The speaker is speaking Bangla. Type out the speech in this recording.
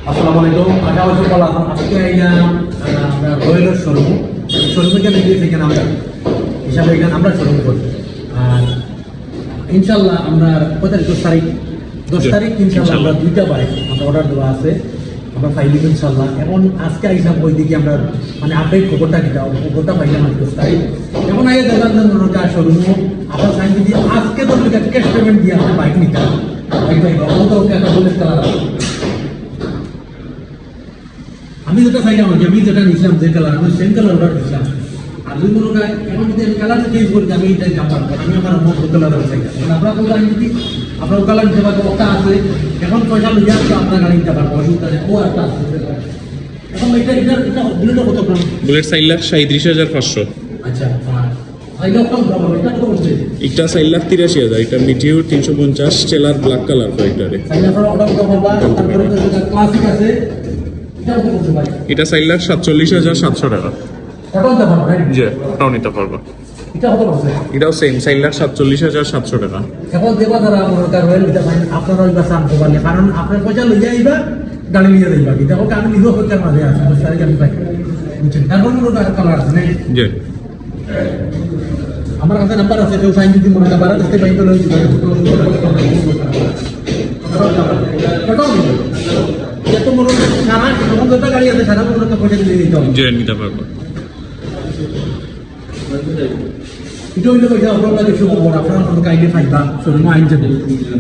আসসালামু আলাইকুম। আজকে আইলাম আমরা রয়েলের শোরুমে কেন গিয়েছি এখানে আমরা হিসাবে এখানে আমরা শোরুম করি। আর ইনশাল্লাহ আমরা 10 তারিখ ইনশাল্লাহ আমরা 2টা বাইক আমরা অর্ডার দেওয়া আছে, আমরা পাইলি ইনশাল্লাহ। এখন আজকে আইসাম ওই দিকে আমরা মানে আপডেট খবরটা পাইলাম আজকে 10 তারিখ। এখন আগে দেখার জন্য শোরুমও আপনার সাইন যদি আজকে তো ক্যাশ পেমেন্ট দিয়ে আপনার বাইক নিতে আমি যেটা চাইলাম আমি যেটা নিয়েছিলাম যে কালার আমি সেম কালার অর্ডার দিয়েছিলাম। আর যদি কোনো এখন যদি আমি কালারটা চেঞ্জ করি আমি এইটাই জানতাম আমি আমার মতো কালার চাইলাম। আপনার বলতে আমি যদি আপনার কালার নিতে পারবো একটা আছে, এখন পয়সা লইয়া তো আপনার গাড়ি নিতে পারবো অসুবিধা নেই। ও একটা আছে এখন এটা বুলেটটা কত গ্রাম? বুলেট 4,37,500। আচ্ছা এটা 4,83,000, এটা মিটিউর 350 স্টেলার ব্ল্যাক কালার এটারে। ক্লাসিক আছে এটা 4,47,700 টাকা। জি, এটাও নিতে পারবো। এটাও সেম 4,47,700 টাকা। এখন দেবা তারা আপনারা ওই বাসা আনতে পারলে, কারণ আপনার পয়সা লইয়া আইবা গাড়ি নিয়ে যাইবা কি দেখো আমি নিজেও পয়সার মাঝে আছি আমি পাই বুঝছেন। তারপর কোনো কালার আছে নাই জি, আমার কাছে নাম্বার আছে, কেউ সাইন যদি মনে নাম্বার আসতে পাই তো এত মনে সারা এমন দুটো গাড়ি আছে সারা মনে পয়সা দিয়ে দিতে হবে। জি, নিতে পারবো। এটা হইলে পয়সা আপনার লাগে শুভ আপনার কোনো কাইডে ফাইবা শোরুমে আইন যাবে।